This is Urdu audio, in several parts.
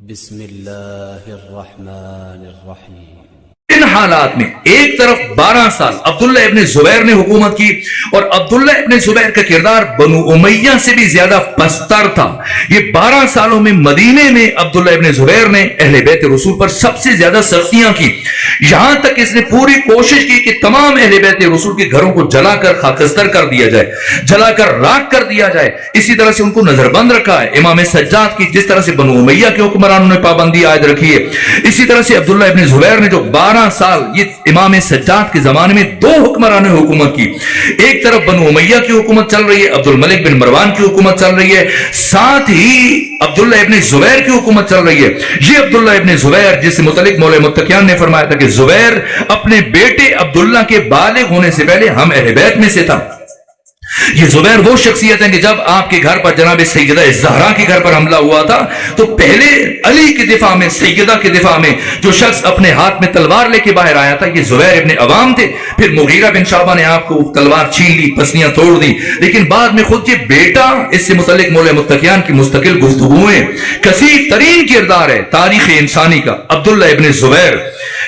بسم اللہ الرحمن الرحیم۔ ان حالات میں ایک طرف 12 سال عبداللہ ابن زبیر نے حکومت کی اور عبداللہ ابن زبیر کا کردار بنو امیہ سے بھی زیادہ پستر تھا۔ یہ 12 سالوں میں مدینے میں عبداللہ ابن زبیر نے اہل بیت رسول پر سب سے زیادہ سختیاں کی، یہاں تک اس نے پوری کوشش کی کہ تمام اہل بیت رسول کے گھروں کو جلا کر خاکستر کر دیا جائے، جلا کر راکھ کر دیا جائے۔ اسی طرح سے ان کو نظر بند رکھا ہے۔ امام سجاد کی جس طرح سے بنو امیہ کے حکمرانوں نے پابندی عائد رکھی ہے، اسی طرح سے عبداللہ ابن زبیر نے جو 12 سال یہ امام سجاد کے زمانے میں 2 حکمرانوں نے حکومت کی، ایک طرف بنو امیہ کی حکومت چل رہی ہے، عبد الملک بن مروان کی حکومت چل رہی ہے، ساتھ ہی عبداللہ ابن زبیر کی حکومت چل رہی ہے۔ یہ عبداللہ ابن زبیر جس سے متعلق مولا متقیان نے فرمایا تھا کہ زبیر اپنے بیٹے عبداللہ کے بالغ ہونے سے پہلے ہم اہل بیت میں سے تھا۔ یہ زبیر وہ شخصیت ہے کہ جب آپ کے گھر پر جناب سیدہ زہرا کے گھر پر حملہ ہوا تھا تو پہلے علی کے دفاع میں، سیدہ کے دفاع میں جو شخص اپنے ہاتھ میں تلوار لے کے باہر آیا تھا یہ زبیر ابن عوام تھے۔ پھر مغیرہ بن شعبہ نے آپ کو تلوار چھین لی، پسلیاں توڑ دی، لیکن بعد میں خود یہ بیٹا، اس سے متعلق مولا متقیان کی مستقل گفتگویں، کثیر ترین کردار ہے تاریخ انسانی کا عبداللہ ابن زبیر۔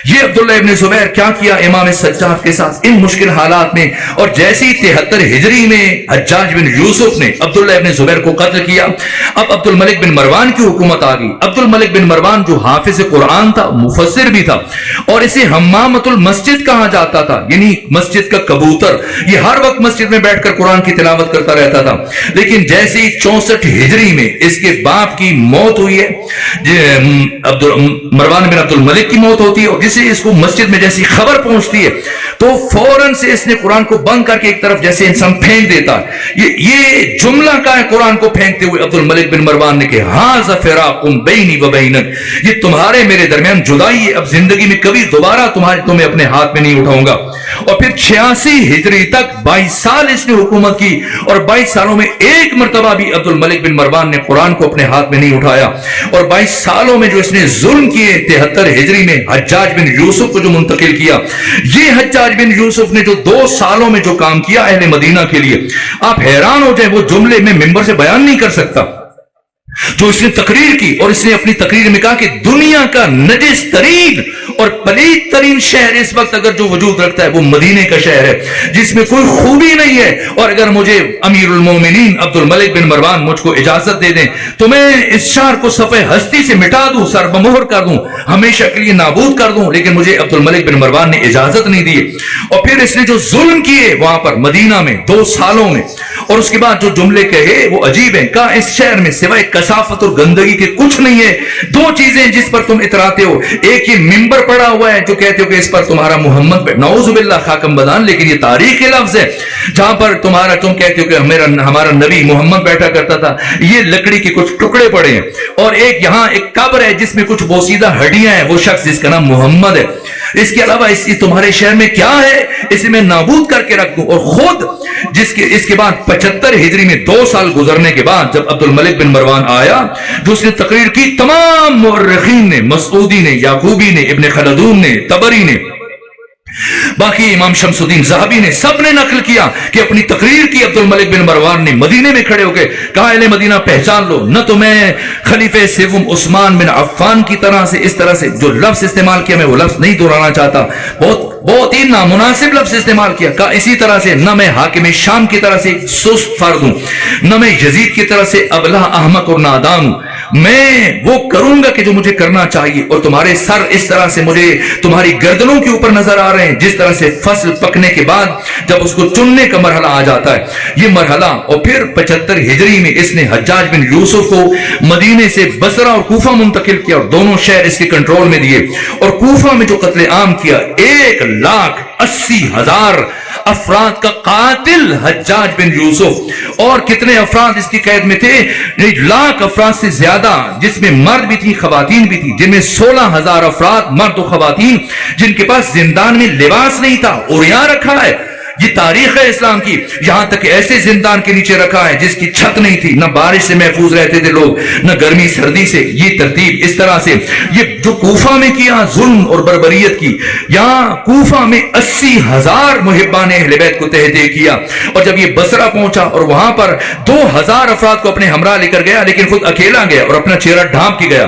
یہ عبداللہ ابن زبیر کیا کیا امام سجاد کے ساتھ ان مشکل حالات میں، اور جیسی 73 ہجری میں حجاج بن یوسف نے عبداللہ ابن زبیر کو قتل کیا، اب عبد الملک بن مروان کی حکومت آ گئی۔ عبد الملک بن مروان جو حافظ قرآن تھا، مفسر بھی تھا، اور اسے حمامۃ المسجد کہا جاتا تھا، یعنی مسجد کا کبوتر۔ یہ ہر وقت مسجد میں بیٹھ کر قرآن کی تلاوت کرتا رہتا تھا، لیکن جیسی 64 ہجری میں اس کے باپ کی موت ہوئی ہے، مروان بن عبد الملک کی موت ہوتی ہے، اور جسے اس کو مسجد میں جیسی خبر پہنچتی ہے تو فوراً سے اس نے قرآن کو بند کر کے ایک طرف جیسے انسان پھینک دیتا ہے۔ یہ جملہ کا ہے قرآن کو پھینکتے ہوئے عبد الملک بن مروان نے کہ ہاذا فراق بینی و بینک، یہ تمہارے میرے درمیان جدائی ہے، اب زندگی میں کبھی دوبارہ تمہیں اپنے ہاتھ میں نہیں اٹھاؤں گا۔ اور پھر 86 ہجری تک 22 سال اس نے حکومت کی، اور 22 سالوں میں ایک مرتبہ بھی عبد الملک بن مروان نے قرآن کو اپنے ہاتھ میں نہیں اٹھایا۔ اور 22 سالوں میں جو اس نے ظلم کیے، 73 ہجری میں حجاج بن یوسف کو جو منتقل کیا، یہ حجاج بن یوسف نے جو 2 سالوں میں جو کام کیا اہل مدینہ کے لیے، آپ حیران ہو جائیں، وہ جملے میں ممبر سے بیان نہیں کر سکتا جو اس نے تقریر کی۔ اور اس نے اپنی تقریر میں کہا کہ دنیا کا نجس ترین اور پلید ترین شہر اس وقت اگر جو وجود رکھتا ہے وہ مدینے کا شہر ہے، جس میں کوئی خوبی نہیں ہے، اور اگر مجھے امیر المومنین عبد الملک بن مروان مجھ کو اجازت دے دیں تو میں اس شہر کو صفحہ ہستی سے مٹا دوں، سر بمہر کر دوں، ہمیشہ کے لیے نابود کر دوں، لیکن مجھے عبد الملک بن مروان نے اجازت نہیں دی۔ اور پھر اس نے جو ظلم کیے وہاں پر مدینہ میں 2 سالوں میں، اور اس کے بعد جو جملے کہے وہ عجیب ہیں، کہا اس شہر میں سوائے کثافت اور گندگی کے کچھ نہیں ہے، 2 چیزیں جس پر تم اتراتے ہو، ایک یہ ممبر پڑا ہوا ہے جو کہتے ہو کہ اس پر تمہارا محمد، نعوذ باللہ خاکم بدان، لیکن یہ تاریخی لفظ ہے، جہاں پر تم کہتے ہو کہ ہمارا نبی محمد بیٹھا کرتا تھا، یہ لکڑی کے کچھ ٹکڑے پڑے ہیں، اور ایک یہاں ایک قبر ہے جس میں کچھ بوسیدہ ہڈیاں ہیں، وہ شخص جس کا نام محمد ہے۔ اس کے علاوہ تمہارے شہر میں کیا ہے، اسے میں نابود کر کے رکھ دوں۔ اور خود اس کے بعد 75 ہجری میں 2 سال گزرنے کے بعد جب عبد الملک بن مروان آیا، جو اس نے تقریر کی، تمام مورخین نے، مسعودی نے، یعقوبی نے، ابن خلدون نے، طبری نے، باقی امام شمس الدین ذہبی نے، سب نے نقل کیا کہ اپنی تقریر کی عبد الملک بن مروان نے مدینے میں کھڑے ہو کے کہا اہل مدینہ پہچان لو، نہ تو میں خلیفہ سوم عثمان بن عفان کی طرح سے اس طرح سے جو لفظ استعمال کیا میں وہ لفظ نہیں دہرانا چاہتا، بہت ہی نامناسب لفظ استعمال کیا، کہا اسی طرح سے نہ میں حاکم شام کی طرح سے سست فرد ہوں، نہ میں یزید کی طرح سے ابلہ احمق اور نادان ہوں، میں وہ کروں گا کہ جو مجھے کرنا چاہیے، اور تمہارے سر اس طرح سے مجھے تمہاری گردنوں کے اوپر نظر آ رہے ہیں جس طرح سے فصل پکنے کے بعد جب اس کو چننے کا مرحلہ آ جاتا ہے، یہ مرحلہ۔ اور پھر 75 ہجری میں اس نے حجاج بن یوسف کو مدینے سے بصرہ اور کوفہ منتقل کیا، اور دونوں شہر اس کے کنٹرول میں دیے، اور کوفہ میں جو قتل عام کیا 1,80,000 افراد کا قاتل حجاج بن یوسف، اور کتنے افراد اس کی قید میں تھے، 1,00,000 افراد سے زیادہ، جس میں مرد بھی تھی خواتین بھی تھی، جن میں 16,000 افراد مرد و خواتین جن کے پاس زندان میں لباس نہیں تھا، عریاں رکھا ہے۔ یہ تاریخ ہے اسلام کی، یہاں تک ایسے زندان کے نیچے رکھا ہے جس کی چھت نہیں تھی، نہ بارش سے محفوظ رہتے تھے لوگ، نہ گرمی سردی سے۔ یہ ترتیب اس طرح سے یہ جو کوفہ میں کیا ظلم اور بربریت کی، یہاں کوفہ میں 80,000 محبان اہل بیت کو تہدید کیا، اور جب یہ بصرہ پہنچا اور وہاں پر 2,000 افراد کو اپنے ہمراہ لے کر گیا، لیکن خود اکیلا گیا اور اپنا چہرہ ڈھانپ کے گیا،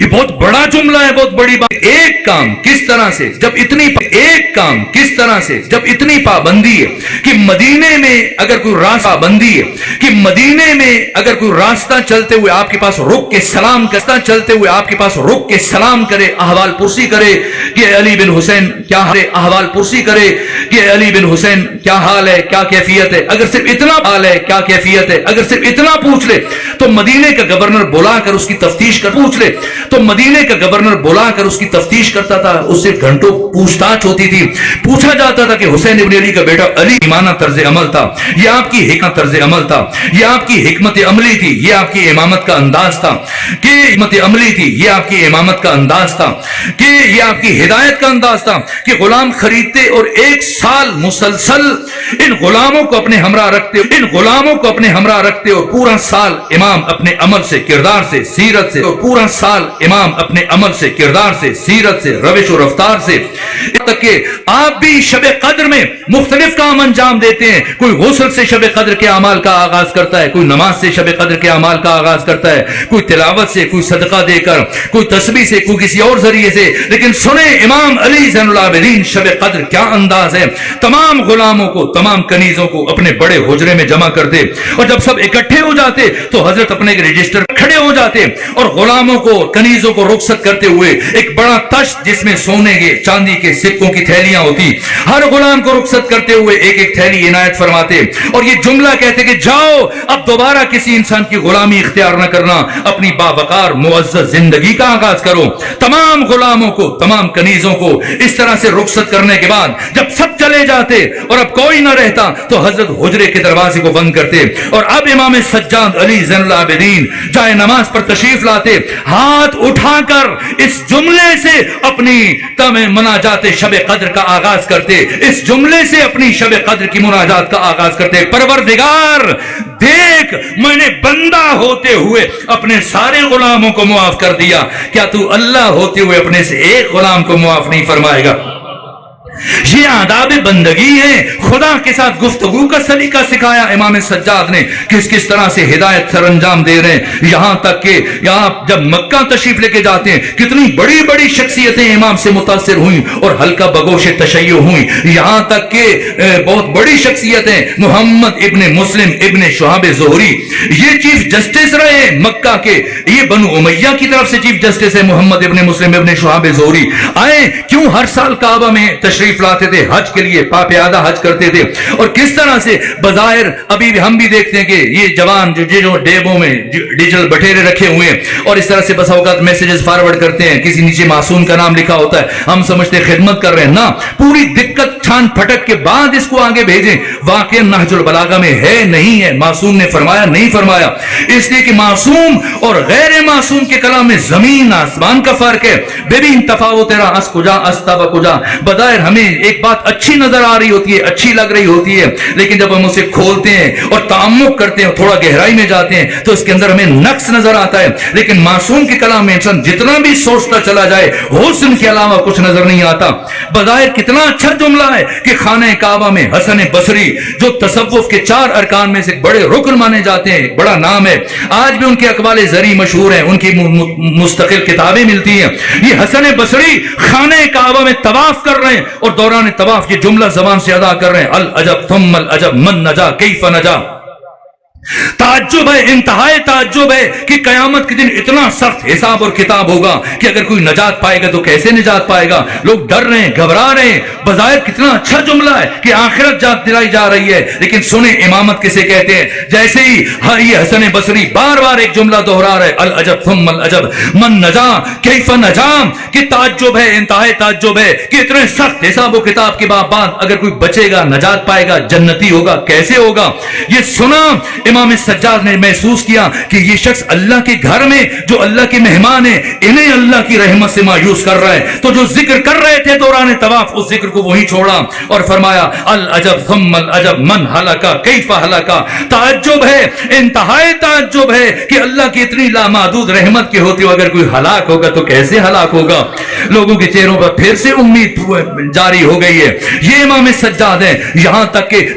یہ بہت بڑا جملہ ہے، بہت بڑی بات۔ ایک کام کس طرح سے جب اتنی پابندی ہے کہ مدینے میں اگر کوئی راستہ بندی ہے کہ مدینے میں اگر کوئی راستہ چلتے ہوئے آپ کے پاس رک کے سلام کرے، احوال پرسی کرے کہ علی بن حسین کیا حال ہے، احوال پرسی کرے کہ علی بن حسین کیا حال ہے، کیا کیفیت ہے، اگر صرف اتنا حال ہے کیا کیفیت ہے، اگر صرف اتنا پوچھ لے تو مدینے کا گورنر بلا کر اس کی تفتیش کرتا تھا۔ اس سے گھنٹوں پوچھ تاچھ ہوتی تھی، پوچھا جاتا تھا کہ حسین ابن علی کا بیٹا علی ایمانہ طرز عمل تھا، یہ آپ کی حکمت طرز عمل تھا، یہ آپ کی حکمت عملی تھی، یہ آپ کی امامت کا انداز تھا، کہ حکمت عملی تھی، یہ آپ کی امامت کا انداز تھا، کہ یہ آپ کی ہدایت کا انداز تھا کہ غلام خریدتے اور 1 سال مسلسل ان غلاموں کو اپنے ہمراہ رکھتے اور پورا سال امام اپنے عمل سے، کردار سے، سیرت سے، اور پورا سال امام اپنے عمل سے، کردار سے، سیرت سے، روش و رفتار سے، تک کہ آپ بھی شب قدر میں مختلف کام انجام دیتے ہیں۔ کوئی غسل سے شب قدر کے اعمال کا آغاز کرتا ہے، کوئی نماز سے شب قدر کے اعمال کا آغاز کرتا ہے، کوئی تلاوت سے، کوئی صدقہ دے کر، کوئی تسبیح سے، کوئی کسی اور ذریعے سے۔ لیکن سنیں امام علی زین العابدین شب قدر کیا انداز ہے، تمام غلاموں کو، تمام کنیزوں کو اپنے بڑے حجرے میں جمع کرتے، اور جب سب اکٹھے ہو جاتے تو حضرت اپنے رجسٹر کھڑے ہو جاتے اور غلاموں کو، کنیزوں کو رخصت کرتے ہوئے ایک بڑا تشت جس میں سونے کے، چاندی کے سکوں کی تھیلیاں ہوتی، ہر غلام کو رخصت کرتے ہوئے ایک ایک تھیلی عنایت فرماتے اور یہ جملہ کہتے کہ جاؤ اب دوبارہ کسی انسان کی غلامی اختیار نہ کرنا، اپنی باوقار معزز زندگی کا آغاز کرو۔ تمام غلاموں کو، تمام کنیزوں کو اس طرح سے رخصت کرنے کے بعد جب سب چلے جاتے اور اب کوئی نہ رہتا تو حضرت حجرے کے دروازے کو بند کرتے اور اب امام سجاد علی زین العابدین جائے نماز پر تشریف لاتے، ہاتھ اٹھا کر اس جملے سے اپنی مناجات شب قدر کا آغاز کرتے، اس جملے سے اپنی شب قدر کی مناجات کا آغاز کرتے۔ پروردگار دیکھ، میں نے بندہ ہوتے ہوئے اپنے سارے غلاموں کو معاف کر دیا، کیا تو اللہ ہوتے ہوئے اپنے سے ایک غلام کو معاف نہیں فرمائے گا؟ یہ آداب بندگی ہے۔ خدا کے ساتھ گفتگو کا سلیقہ سکھایا امام سجاد نے، کس طرح سے ہدایت سر انجام دے رہے ہیں، یہاں تک کہ یہاں جب مکہ تشریف لے کے جاتے ہیں کتنی بڑی بڑی شخصیتیں امام سے متاثر ہوئیں اور ہلکا بگوش تشیع ہوئیں، یہاں تک کہ بہت بڑی شخصیتیں محمد ابن مسلم ابن شہاب زہری، یہ چیف جسٹس رہے مکہ کے، یہ بنو امیہ کی طرف سے چیف جسٹس ہے محمد ابن مسلم ابن شہاب زہری، آئے کیوں ہر سال کعبہ میں تشریف لاتے تھے، حج کے لیے پیادہ حج کرتے تھے، اور کس طرح سے بظاہر ابھی بھی ہم بھی دیکھتے ہیں کہ یہ جوان جو ڈیبوں میں ڈیجیٹل بٹیرے رکھے ہوئے ہیں اور اس طرح سے بس اوقات میسیجز فارورڈ کرتے ہیں، کسی نیچے معصوم کا نام لکھا ہوتا ہے، ہم سمجھتے ہیں خدمت کر رہے ہیں، نہ، پوری دقت چھان پھٹک کے بعد اس کو آگے بھیجیں۔ واقعا نہج البلاغہ میں ہے نہیں ہے، معصوم نے فرمایا نہیں فرمایا، اس لیے کہ معصوم اور غیر معصوم کے کلام میں زمین آسمان کا فرق ہے۔ ببین تفاوت تیرا اس کجا استوا کجا، بظاہر ہمیں ایک بات اچھی نظر آ رہی ہوتی ہے، اچھی لگ رہی ہوتی ہے، لیکن جب ہم اسے کھولتے ہیں اور تعمق کرتے ہیں، تھوڑا گہرائی میں جاتے ہیں تو اس کے اندر ہمیں نقص نظر آتا ہے۔ لیکن معصوم کے کلام میں انسان جتنا بھی سوچتا چلا جائے حسن کے علاوہ کچھ نظر نہیں آتا۔ بظاہر کتنا اچھا جملہ ہے کہ خانہ کعبہ میں حسن بصری جو تصوف کے 4 ارکان میں سے بڑے رکن مانے جاتے ہیں، بڑا نام ہے، آج بھی ان کے اقوال زری مشہور ہیں، ان کی مستقل کتابیں ملتی ہیں۔ یہ حسن بصری خانہ کعبہ میں طواف کر رہے ہیں اور دوران طواف یہ جملہ زبان سے ادا کر رہے ہیں، العجب ثم العجب من نجا کیف نجا۔ تعجب ہے، انتہائی تعجب ہے کہ قیامت کے دن اتنا سخت حساب اور کتاب ہوگا کہ اگر کوئی نجات پائے گا تو کیسے نجات پائے گا؟ لوگ ڈر رہے ہیں، گھبرا رہے ہیں۔ بظاہر کتنا اچھا جملہ ہے کہ آخرت جات دلائی جا رہی ہے، لیکن سنیں امامت کسے کہتے ہیں؟ جیسے ہی یہ حسن بصری بار بار ایک جملہ دہرا رہے، العجب ثم العجب من نجا کیف نجا، کہ تعجب ہے، انتہائی تعجب ہے کہ اتنے سخت حساب و کتاب کے بعد اگر کوئی بچے گا، نجات پائے گا، جنتی ہوگا، کیسے ہوگا؟ یہ سنا امام سجاد نے محسوس کیا کہ یہ شخص اللہ کے گھر میں جو اللہ کے مہمان ہیں، انہیں اللہ کی رحمت سے مایوس کر رہا ہے، تو جو ذکر کر رہے تھے دوران طواف اس ذکر کو وہی چھوڑا اور فرمایا العجب ثم العجب من ہلاکا کیف ہلاکا۔ تعجب ہے، انتہائی تعجب ہے کہ اللہ کی اتنی لامحدود رحمت کے ہوتے ہوئے اگر کوئی ہلاک ہوگا تو کیسے ہلاک ہوگا؟ لوگوں کے چہروں پر پھر سے امید جاری ہو گئی ہے۔ یہ امام سجاد ہے، یہاں تک کہ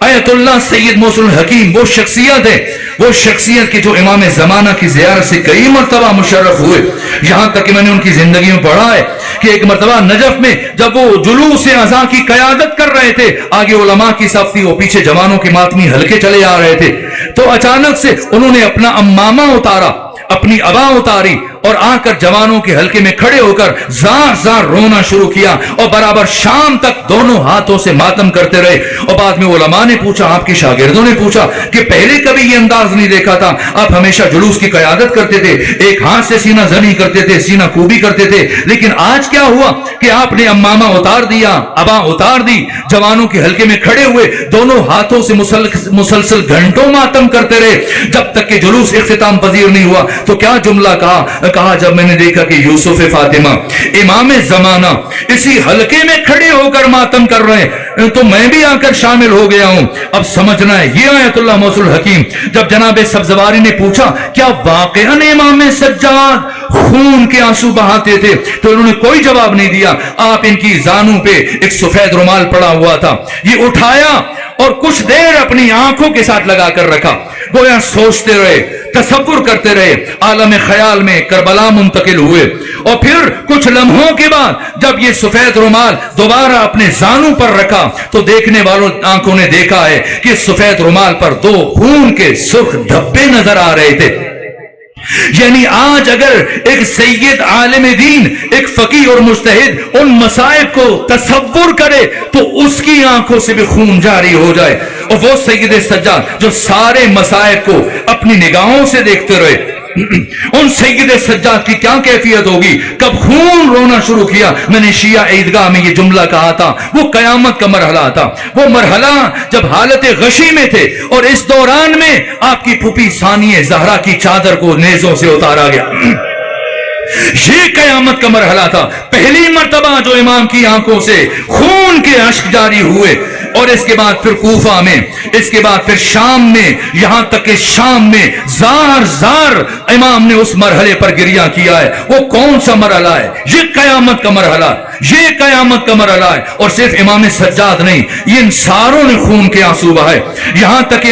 آیت اللہ سید موصل حکیم وہ شخصیت ہے، وہ شخصیت کی جو امام زمانہ کی زیارت سے کئی مرتبہ مشرف ہوئے. یہاں تک کہ میں نے ان کی زندگی میں پڑھا ہے کہ ایک مرتبہ نجف میں جب وہ جلوس اذاں کی قیادت کر رہے تھے، آگے علماء کی صف تھی، وہ پیچھے جوانوں کے ماتمی ہلکے چلے آ رہے تھے، تو اچانک سے انہوں نے اپنا امامہ اتارا، اپنی ابا اتاری اور آ کر جوانوں کے حلقے میں کھڑے ہو کر زار زار رونا شروع کیا اور برابر شام تک دونوں ہاتھوں سے ماتم کرتے رہے. اور بعد میں علماء نے پوچھا، آپ کے شاگردوں نے پوچھا کہ پہلے کبھی یہ انداز نہیں دیکھا تھا، آپ ہمیشہ جلوس کی قیادت کرتے تھے، ایک ہاتھ سے سینہ زنی کرتے تھے، سینہ کوبی کرتے تھے، لیکن آج کیا ہوا کہ آپ نے امامہ اتار دیا، ابا اتار دی، جوانوں کے حلقے میں کھڑے ہوئے دونوں ہاتھوں سے مسلسل گھنٹوں ماتم کرتے رہے جب تک کہ جلوس اختتام پذیر نہیں ہوا. تو کیا جملہ کہا جب میں نے دیکھا کہ یوسف فاطمہ امام زمانہ اسی حلقے میں کھڑے ہو کر ماتم کر رہے ہیں تو میں بھی آ کر شامل ہو گیا ہوں. اب سمجھنا ہے یہ آیت اللہ موصل حکیم. جب جناب سبزواری نے پوچھا کیا واقعاً امام سجاد خون کے آنسو بہاتے تھے، تو انہوں نے کوئی جواب نہیں دیا. آپ ان کی زانوں پہ ایک سفید رومال پڑا ہوا تھا، یہ اٹھایا اور کچھ دیر اپنی آنکھوں کے ساتھ لگا کر رکھا، گویا سوچتے رہے، تصور کرتے رہے، عالم خیال میں کربلا منتقل ہوئے. اور پھر کچھ لمحوں کے بعد جب یہ سفید رومال دوبارہ اپنے زانوں پر رکھا تو دیکھنے والوں آنکھوں نے دیکھا ہے کہ سفید رومال پر دو خون کے سرخ دھبے نظر آ رہے تھے. یعنی آج اگر ایک سید عالم دین، ایک فقیہ اور مجتہد ان مسائب کو تصور کرے تو اس کی آنکھوں سے بھی خون جاری ہو جائے. اور وہ سید سجاد جو سارے مسائب کو اپنی نگاہوں سے دیکھتے رہے، ان سید سجاد کی کیا کیفیت ہوگی. کب خون رونا شروع کیا، میں نے شیعہ عیدگاہ میں یہ جملہ کہا تھا، وہ قیامت کا مرحلہ تھا، وہ مرحلہ جب حالت غشی میں تھے اور اس دوران میں آپ کی پھوپھی ثانیہ زہرا کی چادر کو نیزوں سے اتارا گیا. یہ قیامت کا مرحلہ تھا. پہلی مرتبہ جو امام کی آنکھوں سے خون کے اشک جاری ہوئے، اور اس کے بعد پھر کوفہ میں، اس کے بعد پھر شام میں، یہاں تک کہ شام میں زار زار امام نے اس مرحلے پر گریہ کیا ہے. وہ کون سا مرحلہ ہے؟ یہ قیامت کا مرحلہ، یہ قیامت کا مرحلہ ہے. اور صرف امام سجاد نہیں، یہ ان ساروں نے خون کے آنسو بہائے. یہاں تک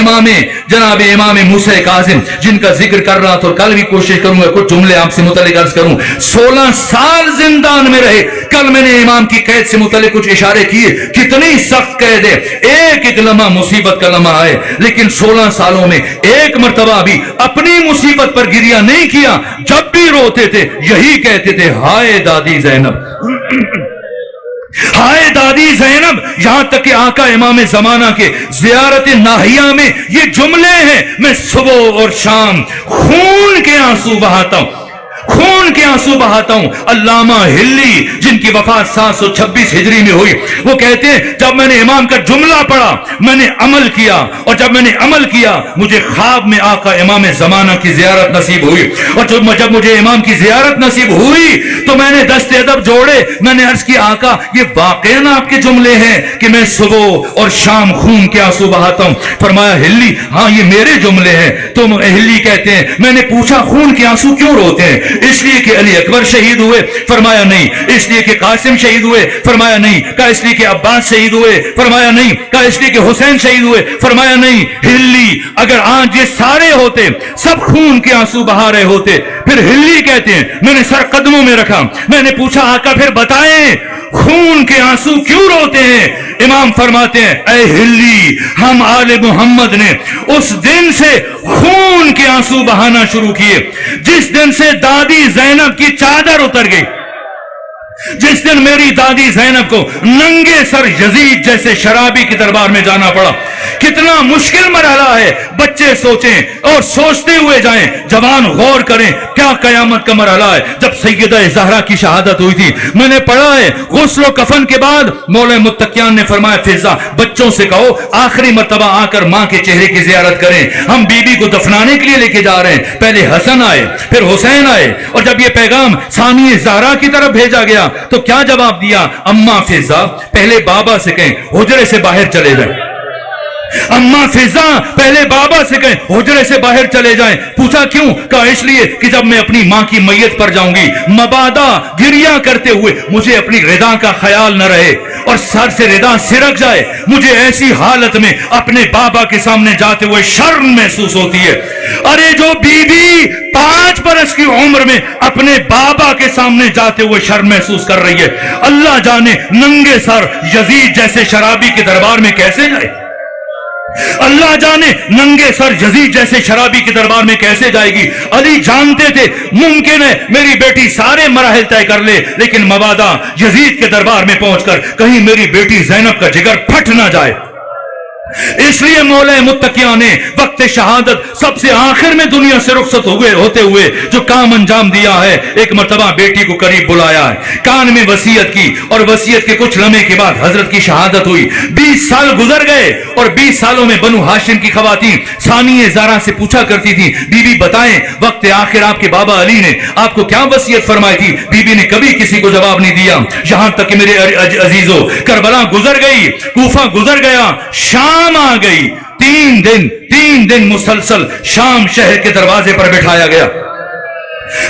جناب امام موسیٰ کاظم جن کا ذکر کر رہا تھا، اور کل بھی کوشش کروں گا کچھ جملے آپ سے متعلق عرض کروں. 16 سال زندان میں رہے. کل میں نے امام کی قید سے متعلق کچھ اشارے کیے، کتنی سخت قید ہے، ایک لمحہ مصیبت کا لمحہ ہے، لیکن 16 سالوں میں ایک مرتبہ بھی اپنی مصیبت پر گریہ نہیں کیا. جب بھی روتے تھے یہی کہتے تھے، ہائے دادی زینب، ہائے دادی زینب. یہاں تک کہ آقا امام زمانہ کے زیارت ناہیہ میں یہ جملے ہیں، میں صبح اور شام خون کے آنسو بہاتا ہوں، خون کے آنسو بہاتا ہوں. علامہ ہلی جن کی وفات 726 ہجری میں ہوئی، وہ کہتے ہیں جب میں نے امام کا جملہ پڑھا میں نے عمل کیا، اور جب میں نے عمل کیا مجھے خواب میں آقا امام زمانہ کی زیارت نصیب ہوئی. اور جب مجھے امام کی زیارت نصیب ہوئی تو میں نے دست ادب جوڑے، میں نے عرض کیا آقا یہ واقعاً آپ کے جملے ہیں کہ میں صبح اور شام خون کے آنسو بہاتا ہوں؟ فرمایا ہلی ہاں یہ میرے جملے ہیں. تو ہلی کہتے ہیں میں نے پوچھا خون کے آنسو کیوں روتے ہیں؟ اس لیے کہ علی اکبر شہید ہوئے؟ فرمایا نہیں. اس لیے کہ قاسم شہید ہوئے؟ فرمایا نہیں. کہا اس لیے کہ عباس شہید ہوئے؟ فرمایا نہیں. کہا اس لیے کہ حسین شہید ہوئے؟ فرمایا نہیں. ہلی اگر آج یہ سارے ہوتے سب خون کے آنسو بہا رہے ہوتے، پھر ہلی کہتے ہیں میں نے سر قدموں میں رکھا، میں نے پوچھا آقا پھر بتائیں خون کے آنسو کیوں روتے ہیں؟ امام فرماتے ہیں اے ہلی ہم آل محمد نے اس دن سے خون کے آنسو بہانا شروع کیے جس دن سے دادی زینب کی چادر اتر گئی، جس دن میری دادی زینب کو ننگے سر یزید جیسے شرابی کے دربار میں جانا پڑا. کتنا مشکل مرحلہ ہے. بچے سوچیں اور سوچتے ہوئے جائیں، جوان غور کریں کیا قیامت کا مرحلہ ہے. جب سیدہ زہرا کی شہادت ہوئی تھی میں نے پڑھا ہے غسل و کفن کے بعد مولا متقیان نے فرمایا فضا بچوں سے کہو آخری مرتبہ آ کر ماں کے چہرے کی زیارت کریں، ہم بی بی کو دفنانے کے لیے لے کے جا رہے ہیں. پہلے حسن آئے پھر حسین آئے، اور جب یہ پیغام ثانیہ زہرا کی طرف بھیجا گیا تو کیا جواب دیا؟ اماں فضا پہلے بابا سے کہیں حجرے سے باہر چلے جائیں. اماں فضا پہلے بابا سے کہیں حجرے سے باہر چلے جائیں. پوچھا کیوں؟ کہا اس لیے کہ جب میں اپنی ماں کی میت پر جاؤں گی مبادا گریہ کرتے ہوئے مجھے اپنی رضا کا خیال نہ رہے. اور سر سے ردا سرک جائے, مجھے ایسی حالت میں اپنے بابا کے سامنے جاتے ہوئے شرم محسوس ہوتی ہے. ارے جو بی بی 5 برس کی عمر میں اپنے بابا کے سامنے جاتے ہوئے شرم محسوس کر رہی ہے, اللہ جانے ننگے سر یزید جیسے شرابی کے دربار میں کیسے جائے. اللہ جانے ننگے سر یزید جیسے شرابی کے دربار میں کیسے جائے گی. علی جانتے تھے ممکن ہے میری بیٹی سارے مراحل طے کر لے, لیکن مبادا یزید کے دربار میں پہنچ کر کہیں میری بیٹی زینب کا جگر پھٹ نہ جائے. اس لیے مولا متقیہ نے وقت شہادت سب سے آخر میں دنیا سے رخصت ہوتے ہوئے جو کام انجام دیا ہے, ایک مرتبہ بیٹی کو قریب بلایا ہے, کان میں وصیت کی, اور وصیت کے کچھ لمحے کے بعد حضرت کی شہادت ہوئی. 20 سال گزر گئے اور 20 سالوں میں بنو ہاشم کی خواتین ثانیہ زارا سے پوچھا کرتی تھی, بی بی بتائیں وقت آخر آپ کے بابا علی نے آپ کو کیا وصیت فرمائی تھی. بی بی نے کبھی کسی کو جواب نہیں دیا, یہاں تک کہ میرے عزیزو کربلا گزر گئی, کوفہ گزر گیا, شام آ گئی. 3 دن مسلسل شام شہر کے دروازے پر بٹھایا گیا,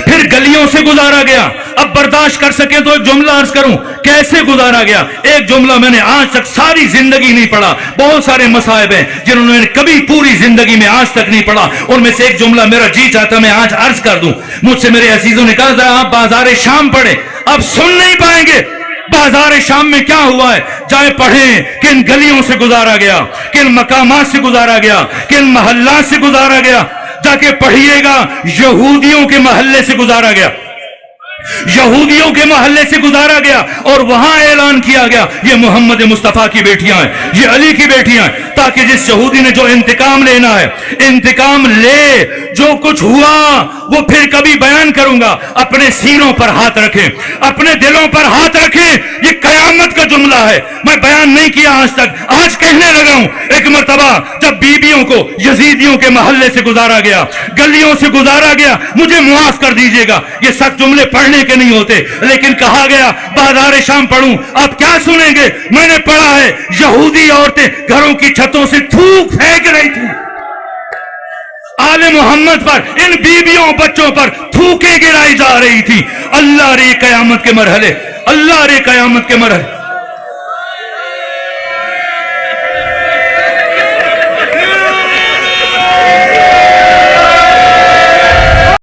پھر گلیوں سے گزارا گیا. اب برداشت کر سکے تو ایک جملہ عرض کروں کیسے گزارا گیا. ایک جملہ میں نے آج تک ساری زندگی نہیں پڑھا, بہت سارے مصائب ہیں جنہوں نے کبھی پوری زندگی میں آج تک نہیں پڑھا, ان میں سے ایک جملہ میرا جی چاہتا میں آج عرض کر دوں. مجھ سے میرے عزیزوں نے کہا ذرا آپ بازار شام پڑھیں, آپ سن نہیں پائیں گے بازار شام میں کیا ہوا ہے. جائے پڑھیں کن گلیوں سے گزارا گیا, کن مقامات سے گزارا گیا, کن محلات سے گزارا گیا. جا کے پڑھیے گا یہودیوں کے محلے سے گزارا گیا, یہودیوں کے محلے سے گزارا گیا, اور وہاں اعلان کیا گیا یہ محمد مصطفیٰ کی بیٹیاں ہیں, یہ علی کی بیٹیاں ہیں, تاکہ جس یہودی نے جو انتقام لینا ہے انتقام لے. جو کچھ ہوا وہ پھر کبھی بیان کروں گا. اپنے سینوں پر ہاتھ رکھیں, اپنے دلوں پر ہاتھ رکھیں, یہ قیامت کا جملہ ہے, میں بیان نہیں کیا آج تک, آج کہنے لگا ہوں. ایک مرتبہ جب بیویوں کو یزیدیوں کے محلے سے گزارا گیا, گلیوں سے گزارا گیا, مجھے معاف کر دیجئے گا یہ سخت جملے پڑھنے کے نہیں ہوتے, لیکن کہا گیا بازار شام پڑھوں. آپ کیا سنیں گے, میں نے پڑھا ہے یہودی عورتیں گھروں کی چھتوں سے تھوک پھینک رہی تھی, آل محمد پر, ان بیویوں بچوں پر تھوکے گرائی جا رہی تھی. اللہ رے قیامت کے مرحلے, اللہ رے قیامت کے مرحلے.